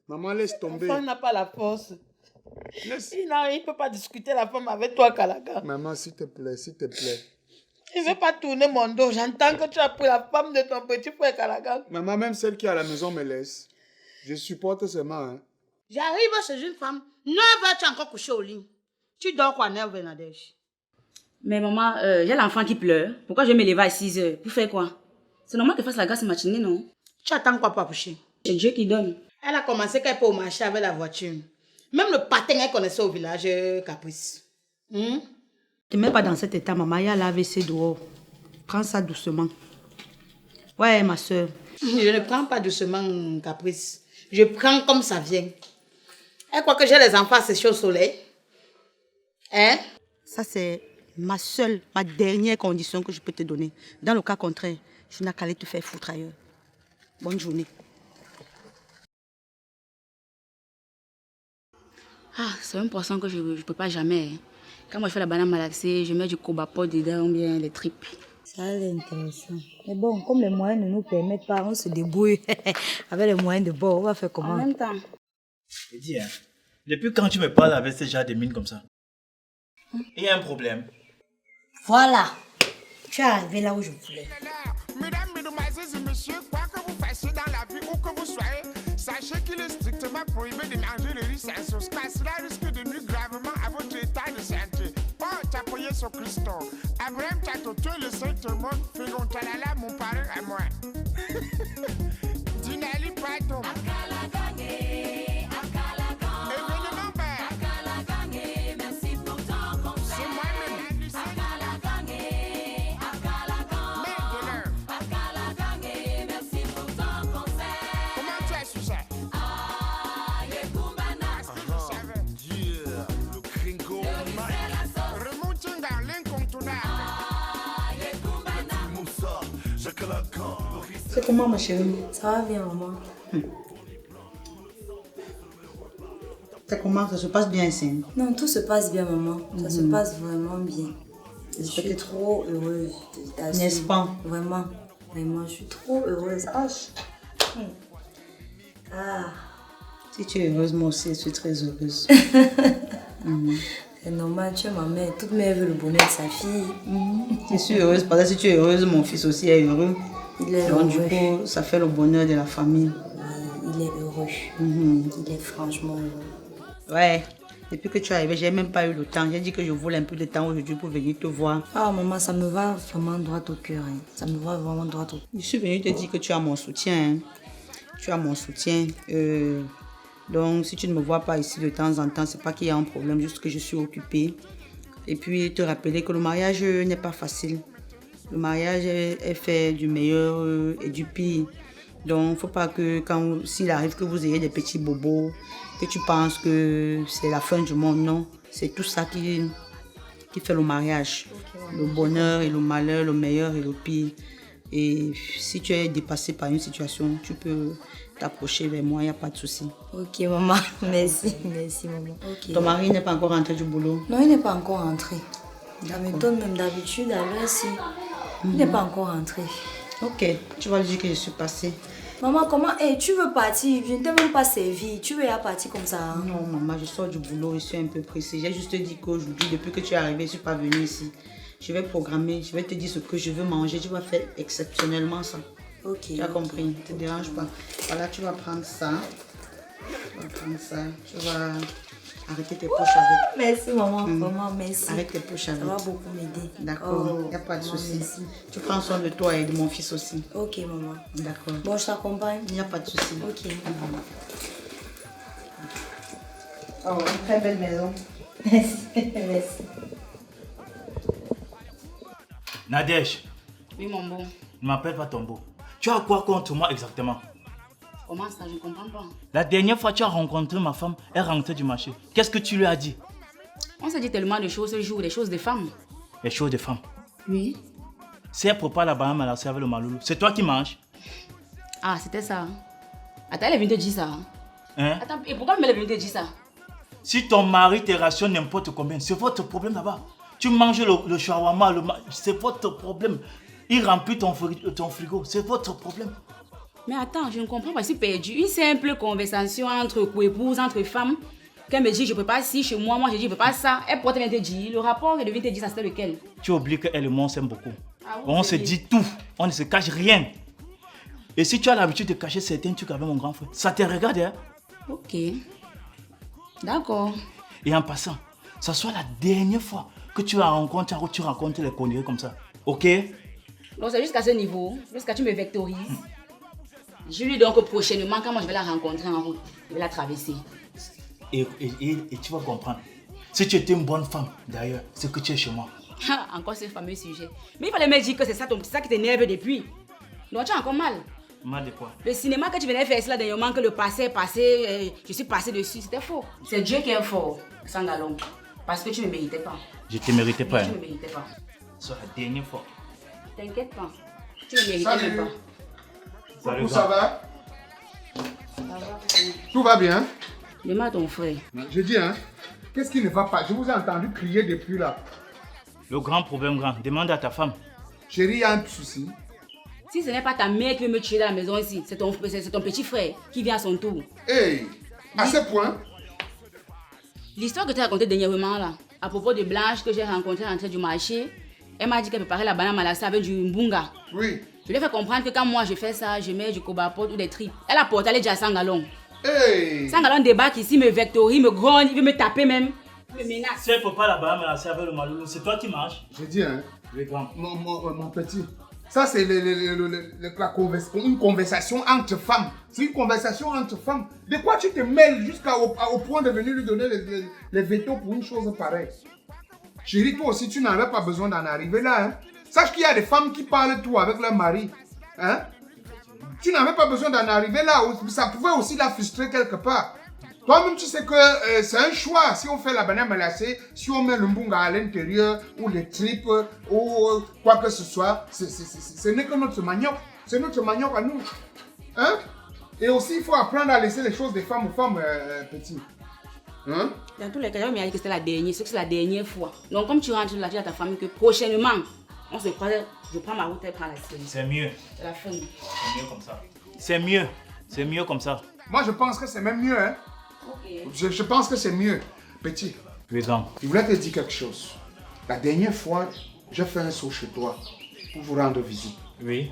Maman, laisse tomber. L'enfant n'a pas la force. Laisse. Il ne peut pas discuter la femme avec toi, Kalaga. Maman, s'il te plaît, s'il te plaît. Il ne veut pas tourner mon dos. J'entends que tu as pris la femme de ton petit frère, Kalaga. Maman, même celle qui est à la maison me laisse. Je supporte seulement. Hein. J'arrive chez une femme. 9h, tu es encore couché au lit. Tu dors quoi, 9h, Nadège? Mais maman, j'ai l'enfant qui pleure. Pourquoi je vais me lever à 6h? Pour faire quoi? C'est normal qu'elle fasse la grasse matinée, non? Tu attends quoi pour accoucher? C'est Dieu qui donne. Elle a commencé quand elle peut au marché avec la voiture. Même le patin qu'elle connaissait au village, Caprice. Ne te mets pas dans cet état, maman. Il y a l'AVC dehors. Prends ça doucement. Ouais, ma soeur. Je ne prends pas doucement, Caprice. Je prends comme ça vient. Elle croit que j'ai les enfants séchés au soleil. Hein? Ça, c'est ma dernière condition que je peux te donner. Dans le cas contraire, je n'ai qu'à aller te faire foutre ailleurs. Bonne journée. Ah, c'est un poisson que je ne peux pas jamais. Quand moi je fais la banane malaxée, je mets du cobapot dedans ou bien les tripes. Ça a l'air intéressant. Mais bon, comme les moyens ne nous permettent pas, on se débrouille. Avec les moyens de bord, on va faire comment? En même temps. Je dis, hein, depuis quand tu me parles avec ce genre de mine comme ça? Il y a un problème. Voilà. Tu es arrivé là où je voulais. Mesdames, mesdemoiselles et messieurs, quoi que vous fassiez dans la vie, où que vous soyez, sachez qu'il est strictement prohibé de manger le riz sans sauce, car cela risque de nuire gravement à votre état de santé. Oh, t'appuyer sur Christo. Abraham Tatoto, le Saint-Monde, Figontalala, mon parrain à moi. Dinali Pato. Événement père. C'est moi-même. Comment tu as su ça? Remonting dans l'incontournable. C'est comment, ma chérie? Ça va bien, maman. C'est comment? Ça se passe bien ici? Non, tout se passe bien, maman. Ça se passe vraiment bien. Je suis trop heureuse. N'est-ce pas? Vraiment, vraiment, je suis trop heureuse. Si tu es heureuse, moi aussi, je suis très heureuse. C'est normal, tu es ma mère. Toute mère veut le bonheur de sa fille. Je suis heureuse parce que si tu es heureuse, mon fils aussi est heureux. Il est Donc, heureux. du coup, ça fait le bonheur de la famille. Oui, il est heureux. Il est franchement heureux. Ouais. Depuis que tu es arrivée, j'ai même pas eu le temps. J'ai dit que je voulais un peu de temps aujourd'hui pour venir te voir. Ah, maman, ça me va vraiment droit au cœur. Hein. Ça me va vraiment droit au cœur. Je suis venue te dire que tu as mon soutien. Hein. Tu as mon soutien. Donc, si tu ne me vois pas ici de temps en temps, c'est pas qu'il y a un problème, juste que je suis occupée. Et puis, te rappeler que le mariage n'est pas facile. Le mariage est fait du meilleur et du pire. Donc, il ne faut pas que s'il arrive que vous ayez des petits bobos, que tu penses que c'est la fin du monde. Non, c'est tout ça qui fait le mariage. Le bonheur et le malheur, le meilleur et le pire. Et si tu es dépassé par une situation, tu peux t'approcher vers moi, il n'y a pas de souci. Ok, maman. Merci, merci, maman. Okay. Ton mari n'est pas encore rentré du boulot? Non, il n'est pas encore rentré. Ça m'étonne même d'habitude, à l'heure ci. Il n'est pas encore rentré. Ok, tu vas lui dire que je suis passée. Maman, comment? Tu veux partir? Je ne t'ai même pas servi. Tu veux y partir comme ça? Hein? Non, maman, je sors du boulot, je suis un peu pressée. J'ai juste dit qu'aujourd'hui, depuis que tu es arrivée, je ne suis pas venue ici. Je vais programmer, je vais te dire ce que je veux manger. Tu vas faire exceptionnellement ça. Ok. Tu as compris, ne te dérange pas. Voilà, tu vas prendre ça. Tu vas arrêter tes poches avec. Merci, maman. Vraiment, merci. Arrête tes poches avec. Ça va beaucoup m'aider. D'accord, il n'y a pas de souci. Merci. Tu prends soin de toi et de mon fils aussi. Ok, maman. D'accord. Bon, je t'accompagne. Il n'y a pas de souci. Ok. Oh, une très belle maison. Merci. Merci. Nadège, Oui, mon bon. ne m'appelle pas Tombo. Tu as quoi contre moi exactement? Comment ça? Je ne comprends pas. La dernière fois tu as rencontré ma femme, elle rentrait du marché. Qu'est-ce que tu lui as dit? On s'est dit tellement de choses ce jour, des choses de femmes. Les choses de femme. Oui. Si elle prépare la banane malaxée avec le maloulou, c'est toi qui manges? Ah, c'était ça. Hein? Attends, elle est venue te dire ça. Hein? Attends, et pourquoi elle est venue te dire ça? Si ton mari te rationne n'importe combien, c'est votre problème là-bas. Tu manges le shawarma, c'est votre problème. Il remplit ton frigo, c'est votre problème. Mais attends, je ne comprends pas, je suis perdue. Une simple conversation entre co-épouses, entre femmes, qu'elle me dit je ne peux pas ci chez moi, moi je dis je ne peux pas ça. Elle pourrait bien te dire, le rapport qu'elle devait te dire, ça c'était lequel? Tu oublies qu'elle et moi on s'aime beaucoup. Ah oui, On c'est se dit tout, on ne se cache rien. Et si tu as l'habitude de cacher certains trucs avec mon grand frère, ça te regarde, hein? Ok. D'accord. Et en passant, ça soit la dernière fois que tu rencontres les conneries comme ça. Ok? Donc c'est jusqu'à ce niveau, jusqu'à tu me vectorises. Je lui dis donc que prochainement, quand moi je vais la rencontrer en route, je vais la traverser. Et tu vas comprendre. Si tu étais une bonne femme, d'ailleurs, c'est que tu es chez moi. Ah, encore ce fameux sujet. Mais il fallait me dire que c'est ça qui t'énerve depuis. Donc tu as encore mal. Mal de quoi? Le cinéma que tu venais faire, c'est là dernièrement que le passé est passé, je suis passé dessus, c'était faux. C'est Dieu qui est fort, Sangalong. Parce que tu ne me méritais pas. Je te méritais pas. Tu Hein? ne me méritais pas. C'est la dernière fois. T'inquiète pas. Tu ne me méritais Salut. pas. Salut, Où ça va? Ça va, Tout va bien? demande à ton frère. Je dis, hein, qu'est-ce qui ne va pas? Je vous ai entendu crier depuis là. Le grand problème, grand, demande à ta femme. Chérie, il y a un souci. Si ce n'est pas ta mère qui veut me tuer dans la maison ici, c'est ton petit frère qui vient à son tour. Hey, à ce point? L'histoire que tu as racontée dernièrement là, à propos de Blanche que j'ai rencontrée à l'entrée du marché, elle m'a dit qu'elle préparait la banane malassée avec du mbunga. Oui. Je lui ai fait comprendre que quand moi je fais ça, je mets du cobapote ou des tripes. Elle a porté, elle est déjà à Sangalong. Hey! Sangalong débarque ici, me vectorise, me grogne, il veut me taper même. Il me menace. Si elle ne peut pas la banane malassée avec le maloulou, c'est toi qui marches. Je dis, hein, Le grand. mon petit, ça c'est une conversation entre femmes. C'est une conversation entre femmes. De quoi tu te mêles jusqu'au point de venir lui donner les veto pour une chose pareille? Chérie, toi aussi, tu n'avais pas besoin d'en arriver là. Hein? Sache qu'il y a des femmes qui parlent tout avec leur mari. Hein? Tu n'avais pas besoin d'en arriver là. Ça pouvait aussi la frustrer quelque part. Toi-même, tu sais que c'est un choix. Si on fait la banane malassée, si on met le mbunga à l'intérieur, ou les tripes, ou quoi que ce soit, ce n'est que notre manioc. C'est notre manioc à nous. Hein? Et aussi, il faut apprendre à laisser les choses des femmes aux femmes, petits. Hein? Dans tous les cas, j'avais dit que c'était la dernière, c'est la dernière fois. Donc comme tu rentres là, tu dis à ta famille que prochainement, on se croise, je prends ma route, elle prend la sienne. C'est mieux. C'est la fin. C'est mieux comme ça. C'est mieux. C'est mieux comme ça. Moi, je pense que c'est même mieux. Hein? Ok. Je pense que c'est mieux. Petit, Le grand. je voulais te dire quelque chose. La dernière fois, j'ai fait un saut chez toi pour vous rendre visite. Oui.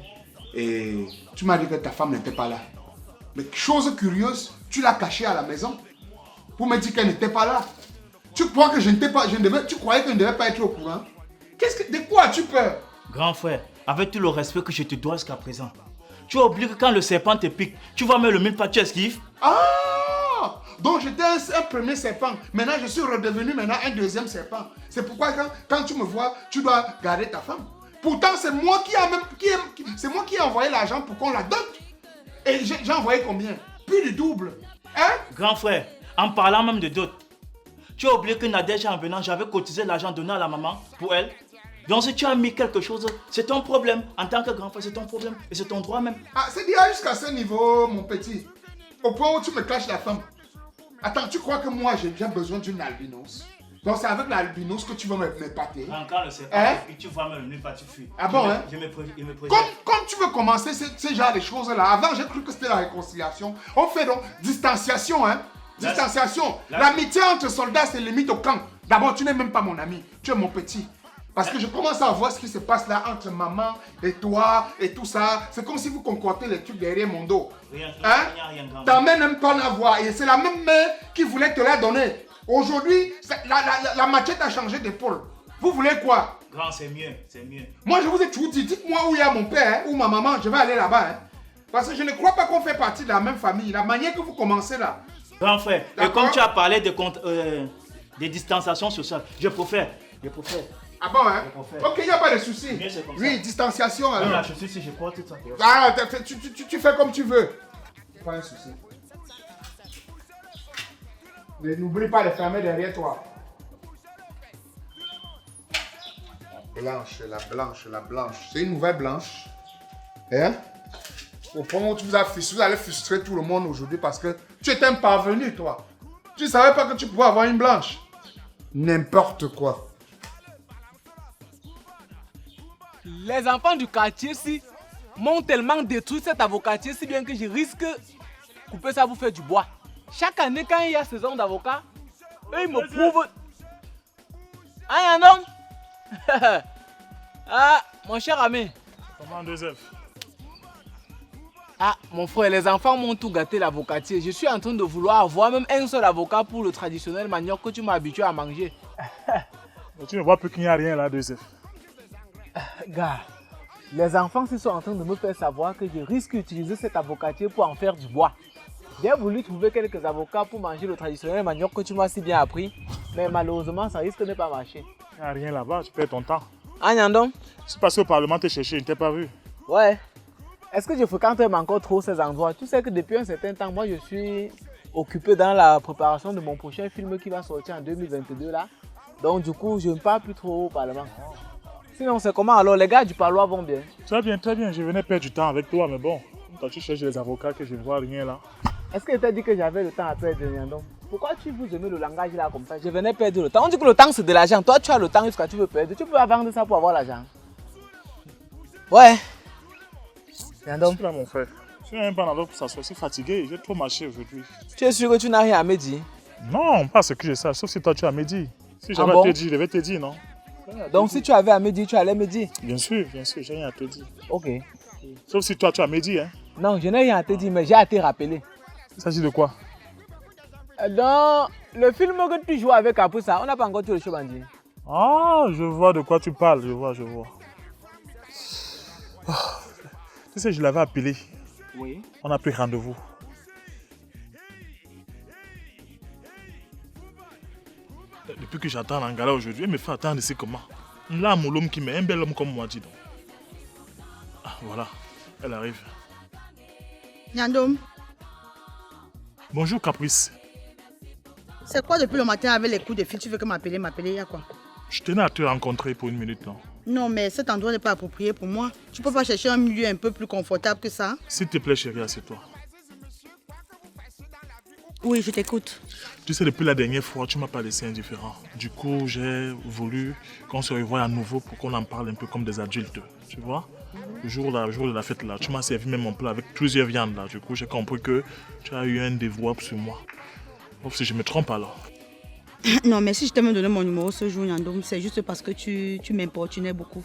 Et tu m'as dit que ta femme n'était pas là. Mais chose curieuse, tu l'as cachée à la maison pour me dire qu'elle n'était pas là. Tu crois que tu croyais que je ne devais pas être au courant? De quoi as-tu peur? Grand frère, avec tout le respect que je te dois jusqu'à présent, tu oublies que quand le serpent te pique, tu vas mettre le mille pas, tu esquives. Ah! Donc j'étais un premier serpent. Maintenant, je suis redevenu un deuxième serpent. C'est pourquoi quand tu me vois, tu dois garder ta femme. Pourtant, c'est moi qui ai envoyé l'argent pour qu'on la dote. Et j'ai envoyé combien? Plus du double. Hein? Grand frère, en parlant même de dot, tu as oublié que Nadège en venant, j'avais cotisé l'argent donné à la maman pour elle. Donc si tu as mis quelque chose, c'est ton problème. En tant que grand frère, c'est ton problème. Et c'est ton droit même. Ah, c'est déjà jusqu'à ce niveau, mon petit. Au point où tu me caches la femme. Attends, tu crois que moi, j'ai besoin d'une albinos? Donc c'est avec l'albinos que tu vas m'épater. Quand le serpent Hein? te pique, tu vois même le mille pas, tu fuis. Ah bon, hein? Je me préviens. Comme tu veux commencer ce genre de choses-là, avant j'ai cru que c'était la réconciliation. On fait donc distanciation, hein? Distanciation. L'amitié entre soldats, c'est limite au camp. D'abord, tu n'es même pas mon ami, tu es mon petit. Parce que je commence à voir ce qui se passe là entre maman et toi et tout ça. C'est comme si vous concordez les trucs derrière mon dos. Rien, Hein? Ta main n'aime pas la voir et c'est la même main qui voulait te la donner. Aujourd'hui, la machette a changé d'épaule. Vous voulez quoi? Grand, c'est mieux, c'est mieux. Moi, je vous ai toujours dit, dites-moi où il y a mon père hein, ou ma maman, je vais aller là-bas. Hein. Parce que je ne crois pas qu'on fait partie de la même famille. La manière que vous commencez là. Grand frère, et D'accord. comme tu as parlé de distanciation sociale, je préfère. Ah bon, hein? Je préfère. Ok, il n'y a pas de souci. Mieux, c'est comme Oui, ça. distanciation Même alors. la chaussure, si je porte tout ça. Ah, tu fais comme tu veux. Pas un souci. Mais n'oublie pas de fermer derrière toi. La blanche. C'est une nouvelle blanche. Hein? Au point où vous allez frustrer tout le monde aujourd'hui parce que tu étais un parvenu, toi. Tu ne savais pas que tu pouvais avoir une blanche. N'importe quoi. Les enfants du quartier, si, m'ont tellement détruit cet avocatier, si bien que je risque de couper ça pour faire du bois. Chaque année, quand il y a saison d'avocat, eux, ils me prouvent... Ah, Yandom. Ah, mon cher ami. Comment 2F? Ah, mon frère, les enfants m'ont tout gâté l'avocatier. Je suis en train de vouloir avoir même un seul avocat pour le traditionnel manioc que tu m'as habitué à manger. Mais tu ne vois plus qu'il n'y a rien là, 2F. Gars, les enfants se sont en train de me faire savoir que je risque d'utiliser cet avocatier pour en faire du bois. J'ai voulu trouver quelques avocats pour manger le traditionnel manioc que tu m'as si bien appris, mais malheureusement, ça risque de ne pas marcher. Il n'y a rien là-bas, tu perds ton temps. Ah, Nyandon? Je suis passé au Parlement te chercher, je ne t'ai pas vu. Ouais. Est-ce que je fréquente même encore trop ces endroits? Tu sais que depuis un certain temps, moi je suis occupé dans la préparation de mon prochain film qui va sortir en 2022 là. Donc du coup, je ne pars plus trop au Parlement. Sinon, c'est comment alors? Les gars du Parloir vont bien? Très bien, très bien. Je venais perdre du temps avec toi, mais bon, quand tu cherches les avocats que je ne vois rien là. Est-ce que je t'ai dit que j'avais le temps à perdre, Nyandon? Pourquoi tu vous aimez le langage là comme ça? Je venais perdre le temps. On dit que le temps c'est de l'argent. Toi, tu as le temps jusqu'à tu veux perdre. Tu peux vendre ça pour avoir l'argent. Ouais. Je suis là, mon frère. Je suis même pas dans l'autre pour s'asseoir. Je suis fatigué. J'ai trop marché aujourd'hui. Tu es sûr que tu n'as rien à me dire? Non, pas ce que je sais, sauf si toi tu as me dit. Si j'avais bon? à te dire, je vais te dire, non? Donc si tu avais à me dire, tu allais me dire? Bien sûr, j'ai rien à te dire. Ok. Sauf si toi tu as me dit, hein? Non, je n'ai rien à te dire, mais j'ai à te rappeler. Il s'agit de quoi? Dans le film que tu joues avec Apoussa, on n'a pas encore tué le chevalier. Ah, je vois de quoi tu parles, je vois. Oh, tu sais, je l'avais appelé. Oui. On a pris rendez-vous. Depuis que j'attends l'Angala aujourd'hui, elle me fait attendre ici comment? Là, mon homme qui met un bel homme comme moi, dis donc. Ah, voilà, elle arrive. Nyandom, Bonjour Caprice. c'est quoi depuis le matin avec les coups de fil? Tu veux que m'appeler, il y a quoi? Je tenais à te rencontrer pour une minute, non? Non, mais cet endroit n'est pas approprié pour moi. Tu peux pas chercher un milieu un peu plus confortable que ça? S'il te plaît, chérie, assieds-toi. Oui, je t'écoute. Tu sais, depuis la dernière fois, tu m'as pas laissé indifférent. Du coup, j'ai voulu qu'on se revoie à nouveau pour qu'on en parle un peu comme des adultes. Tu vois? Le jour de la fête, là, tu m'as servi même mon plat avec plusieurs viandes. Là. Du coup, j'ai compris que tu as eu un dévouement sur moi. Sauf si je me trompe alors. Non, mais si je t'ai même donné mon numéro ce jour, Nyandom, c'est juste parce que tu m'importunais beaucoup.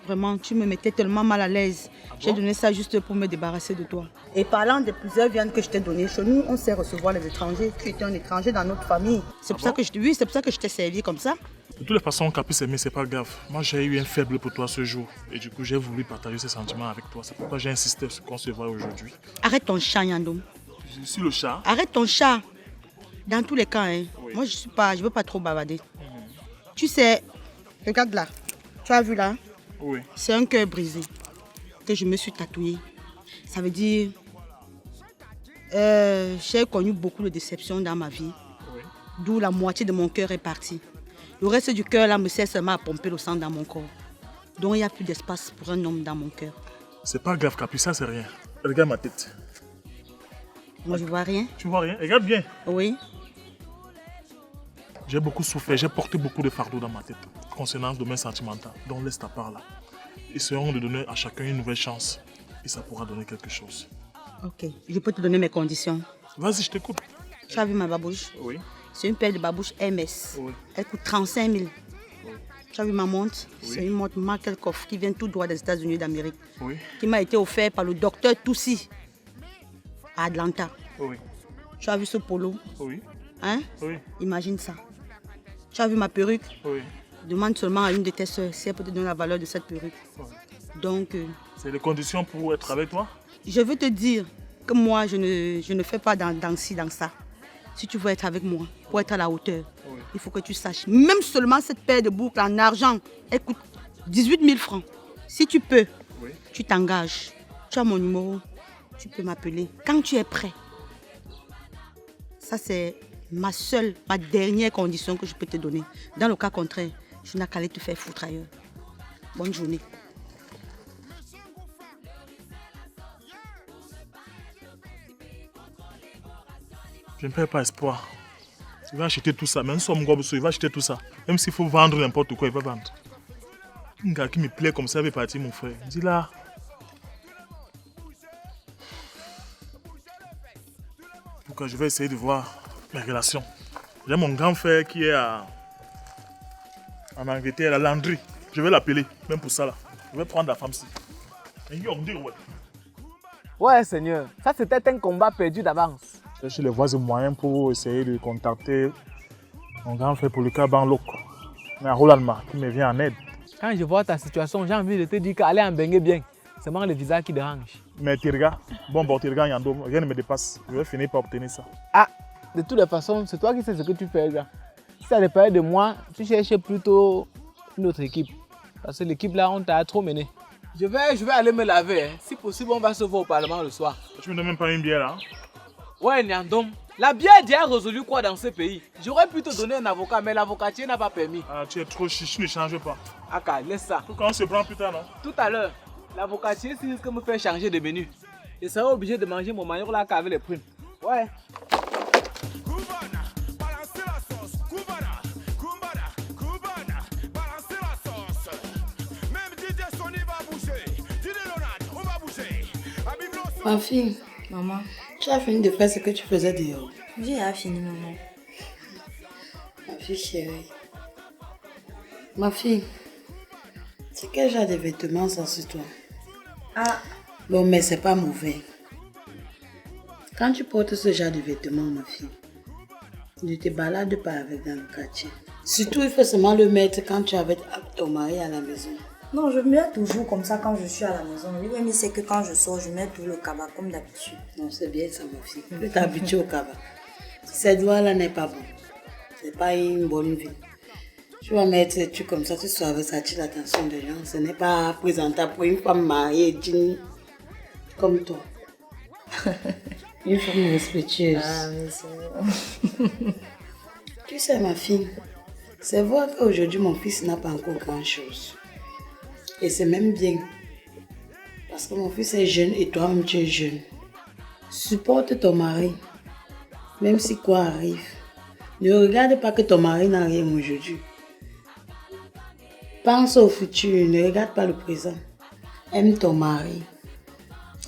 Vraiment, tu me mettais tellement mal à l'aise. J'ai donné ça juste pour me débarrasser de toi. Et parlant de plusieurs viandes que je t'ai données, chez nous, on sait recevoir les étrangers. Tu étais un étranger dans notre famille. C'est pour ça que c'est pour ça que je t'ai servi comme ça. De toutes les façons, Caprice aimé, c'est pas grave. Moi, j'ai eu un faible pour toi ce jour. Et du coup, j'ai voulu partager ces sentiments avec toi. C'est pourquoi j'ai insisté sur qu'on se voit aujourd'hui. Arrête ton chat, Nyandom. Je suis le chat. Arrête ton chat. Dans tous les cas, hein, moi, je veux pas trop bavarder. Tu sais, regarde là. Tu as vu là? Oui. C'est un cœur brisé que je me suis tatoué. Ça veut dire j'ai connu beaucoup de déceptions dans ma vie. Oui. D'où la moitié de mon cœur est partie. Le reste du cœur là me sert seulement à pomper le sang dans mon corps. Donc il n'y a plus d'espace pour un homme dans mon cœur. C'est pas grave, Caprice, ça c'est rien. Regarde ma tête. Moi je vois rien. Tu vois rien? Regarde bien. Oui. J'ai beaucoup souffert, j'ai porté beaucoup de fardeaux dans ma tête concernant le domaine sentimental. Donc laisse ta part là. Essayons de donner à chacun une nouvelle chance. Et ça pourra donner quelque chose. Ok, je peux te donner mes conditions. Vas-y, je t'écoute. Tu as vu ma babouche? Oui. C'est une paire de babouches MS. Oui. Elle coûte 35 000. Oui. Tu as vu ma montre? Oui. C'est une montre Markelkoff qui vient tout droit des États-Unis d'Amérique. Oui. Qui m'a été offerte par le docteur Toussi à Atlanta. Oui. Tu as vu ce polo? Oui. Hein? Oui. Imagine ça. Tu as vu ma perruque? Oui. Demande seulement à une de tes soeurs si elle peut te donner la valeur de cette perruque. Oui. Donc, c'est les conditions pour être avec toi? Je veux te dire que moi, je ne fais pas dans ci, dans ça. Si tu veux être avec moi, pour être à la hauteur, oui, il faut que tu saches. Même seulement cette paire de boucles en argent, elle coûte 18 000 francs. Si tu peux, oui, tu t'engages. Tu as mon numéro, tu peux m'appeler quand tu es prêt. Ça, c'est ma dernière condition que je peux te donner. Dans le cas contraire, je n'ai qu'à aller te faire foutre ailleurs. Bonne journée. Je ne perds pas espoir. Il va acheter tout ça. Même si il va acheter tout ça. Même s'il faut vendre n'importe quoi, il va vendre. Un gars qui me plaît comme ça, il va partir, mon frère. Dis là. Donc je vais essayer de voir mes relations. J'ai mon grand frère qui est en Angleterre, à la Landry. Je vais l'appeler, même pour ça là. Je vais prendre la femme-ci. Ouais, Seigneur, ça c'était un combat perdu d'avance. Je les vois moyens pour essayer de contacter mon grand frère pour le cas Banlok. Mais à Rolandma, qui me vient en aide. Quand je vois ta situation, j'ai envie de te dire qu'aller en Bengue bien, c'est vraiment le visa qui dérange. Mais Tirga, Tirga Yandom, rien ne me dépasse. Je vais finir par obtenir ça. Ah, de toutes les façons, c'est toi qui sais ce que tu fais, gars. Si ça dépendait de moi, tu cherches plutôt une autre équipe. Parce que l'équipe là, on t'a trop mené. Je vais aller me laver. Hein. Si possible, on va se voir au Parlement le soir. Tu me donnes même pas une bière là? Ouais, Nyandom. La bière a résolu quoi dans ce pays? J'aurais pu te donner un avocat, mais l'avocatier n'a pas permis. Ah, tu es trop chiche, ne change pas. Aka, laisse ça. Quand on se prend plus tard, non? Tout à l'heure, l'avocatier risque de me faire changer de menu. Je serai obligé de manger mon manioc là avec les primes. Ouais. Ma fille, Maman. tu as fini de faire ce que tu faisais dehors. J'ai fini, maman. Ma fille chérie. Ma fille, c'est quel genre de vêtements ça sur toi? Ah. Bon, mais c'est pas mauvais. Quand tu portes ce genre de vêtements, ma fille, ne te balade pas avec dans le quartier. Surtout, il faut seulement le mettre quand tu es avec ton mari à la maison. Non, je mets toujours comme ça quand je suis à la maison. Lui-même, il sait que quand je sors, je mets tout le cabas comme d'habitude. Non, c'est bien ça, ma fille. Tu t'es habituée au cabas. Cette doigt-là n'est pas bon. C'est pas une bonne vie. Tu vas mettre des trucs comme ça, tu sois avec ça, tu l'attention des gens. Ce n'est pas présentable pour une femme mariée, digne comme toi. Une femme respectueuse. Ah, mais c'est bon. Tu sais, ma fille, c'est vrai qu'aujourd'hui, mon fils n'a pas encore grand-chose. Et c'est même bien. Parce que mon fils est jeune et toi-même tu es jeune. Supporte ton mari. Même si quoi arrive. Ne regarde pas que ton mari n'a rien aujourd'hui. Pense au futur, ne regarde pas le présent. Aime ton mari.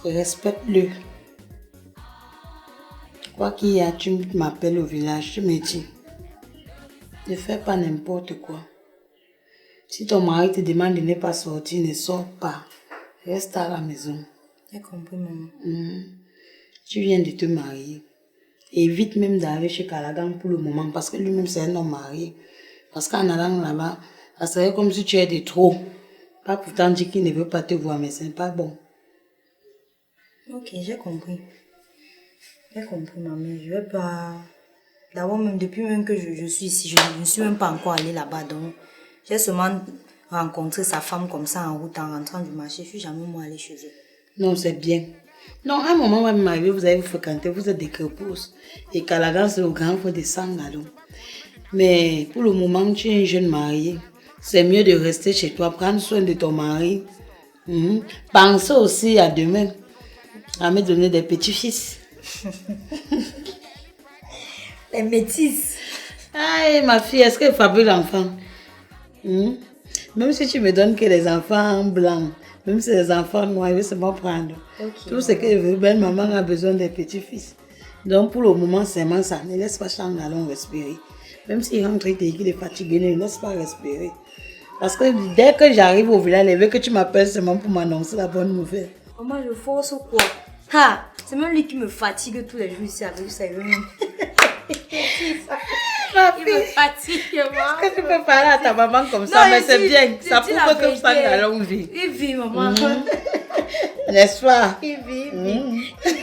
Respecte-le. Quoi qu'il y a, tu m'appelles au village, tu me dis. Ne fais pas n'importe quoi. Si ton mari te demande de ne pas sortir, ne sors pas. Reste à la maison. J'ai compris, maman. Tu viens de te marier. Évite même d'aller chez Calagan pour le moment parce que lui-même c'est un homme marié. Parce qu'en allant là-bas, ça serait comme si tu es de trop. Pas pourtant dire qu'il ne veut pas te voir, mais c'est pas bon. Ok, j'ai compris. J'ai compris, maman. Je vais pas... D'abord, même depuis même que je suis ici, je ne suis même pas encore allée là-bas. Donc, j'ai seulement rencontré sa femme comme ça en route, en rentrant du marché. Je suis jamais moi allée chez eux. Non, c'est bien. Non, à un moment, vous m'avez, vous avez fréquenté, vous êtes des crépusses. Et Calagan, c'est le grand frère de Sangalo. Mais pour le moment, tu es une jeune mariée. C'est mieux de rester chez toi, prendre soin de ton mari. Pense aussi à demain, à me donner des petits-fils. Les métis. Aïe, ma fille, est-ce qu'elle fabrique l'enfant? Même si tu me donnes que les enfants blancs, même si les enfants noirs, je vais seulement prendre. Okay, tout ce que belle maman a besoin des petits-fils. Donc pour le moment, c'est moi ça. Ne laisse pas Changalon respirer. Même s'il rentre et qu'il est fatigué, ne laisse pas respirer. Parce que dès que j'arrive au village, il veut que tu m'appelles seulement pour m'annoncer la bonne nouvelle. Maman, je force ou quoi? Ha! C'est même lui qui me fatigue tous les jours ici avec ça. Il me fatigue, maman. Est-ce que tu peux parler à ta maman comme ça? Non, mais c'est bien. Ça prouve que Changalon vit. Il vit, maman. N'est-ce pas? Il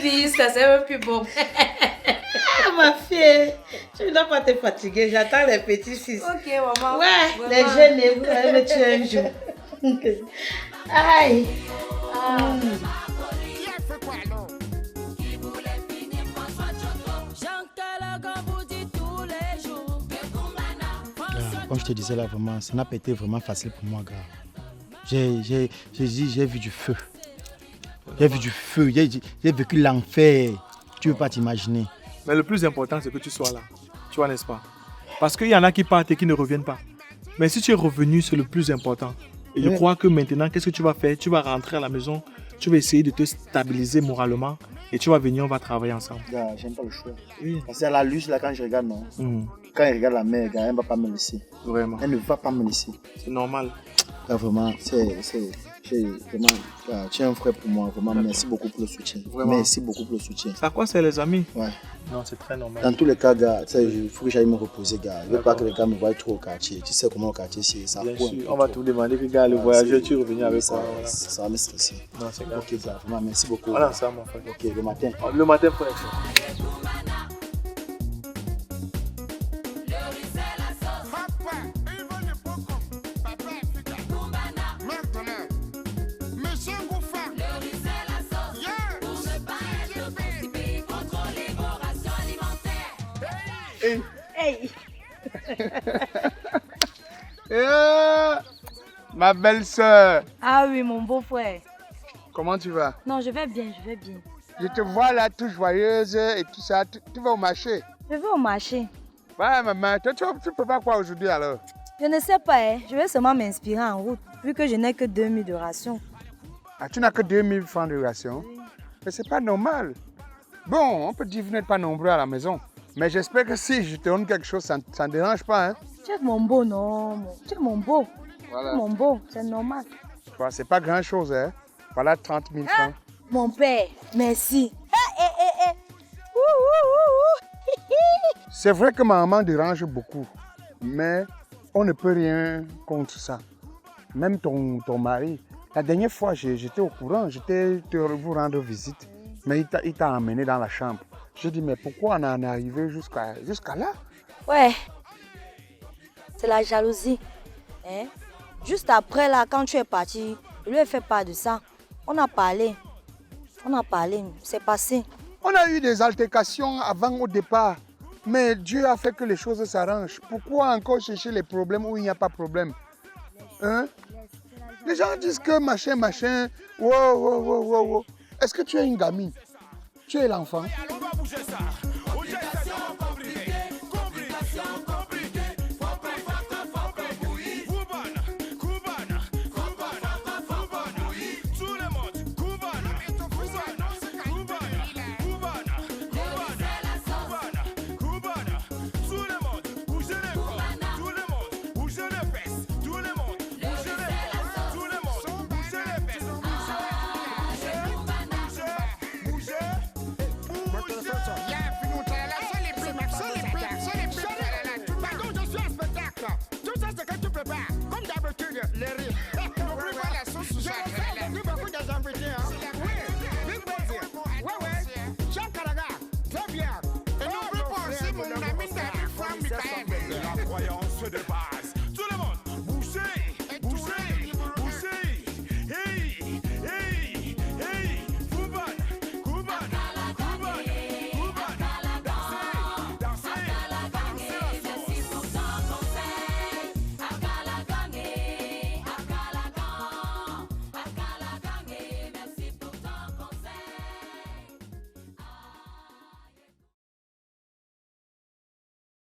vit, ça c'est même plus bon. Ah, ma fille, tu ne dois pas te fatiguer, j'attends les petits-fils. Ok, maman. Ouais, vraiment. Les jeunes, vous allez me tuer un jour. Aïe. Comme je te disais là, vraiment, ça n'a pas été vraiment facile pour moi, gars. J'ai vu du feu. J'ai vu du feu, j'ai vécu l'enfer. Tu ne peux pas t'imaginer. Mais le plus important, c'est que tu sois là. Tu vois, n'est-ce pas? Parce qu'il y en a qui partent et qui ne reviennent pas. Mais si tu es revenu, c'est le plus important. Et je crois que maintenant, qu'est-ce que tu vas faire? Tu vas rentrer à la maison tu vas essayer de te stabiliser moralement et tu vas venir, on va travailler ensemble. Gars, j'aime pas le choix. Oui. Parce qu'à la luge, là, quand je regarde, non. Quand elle regarde la mère, gars, elle ne va pas me laisser. Vraiment. Elle ne va pas me laisser. C'est normal. Gars, vraiment, vraiment, gars, tu es un frère pour moi. Vraiment, merci beaucoup pour le soutien. Vraiment. Merci beaucoup pour le soutien. Ça quoi, c'est les amis? Ouais. Non, c'est très normal. Dans tous les cas, gars, il faut que j'aille me reposer, gars. Je ne veux pas que les gars me voient trop au quartier. Tu sais comment le quartier, c'est ça. Bien sûr, on va te demander que, gars, le voyageur, tu es revenu avec ça. quoi? Voilà. Ça va me stresser. Non, c'est grave. Ok, gars, vraiment, merci beaucoup. Voilà, ça, mon frère. Ok, le matin. Le matin, frère. Hey. Ma belle-sœur, Ah oui, mon beau-frère. comment tu vas? Non, je vais bien, je vais bien. Je te vois là, toute joyeuse et tout ça. Tu vas au marché? Je vais au marché. Ouais, maman, toi, tu peux pas quoi aujourd'hui alors? Je ne sais pas, hein. Je vais seulement m'inspirer en route, vu que je n'ai que 2000 de ration. Ah, tu n'as que 2000 francs de ration? Mais c'est pas normal. Bon, on peut dire que vous n'êtes pas nombreux à la maison. Mais j'espère que si je te donne quelque chose, ça ne dérange pas, hein? Tu es mon beau, non? Tu es mon beau. Voilà. Tu es mon beau, c'est normal. Bon, c'est pas grand chose, hein? Voilà 30 000 francs. Mon père, merci. C'est vrai que ma maman dérange beaucoup, mais on ne peut rien contre ça. Même ton mari, la dernière fois, j'étais au courant, j'étais vous rendre visite, mais il t'a emmené dans la chambre. J'ai dit, mais pourquoi on en est arrivé jusqu'à là? Ouais, c'est la jalousie. Hein? Juste après, là, quand tu es parti, je lui ai fait part de ça. On a parlé, c'est passé. On a eu des altercations avant au départ, mais Dieu a fait que les choses s'arrangent. Pourquoi encore chercher les problèmes où il n'y a pas de problème? Hein? Les gens disent que machin, wow. Est-ce que tu es une gamine? Tu es l'enfant? De base.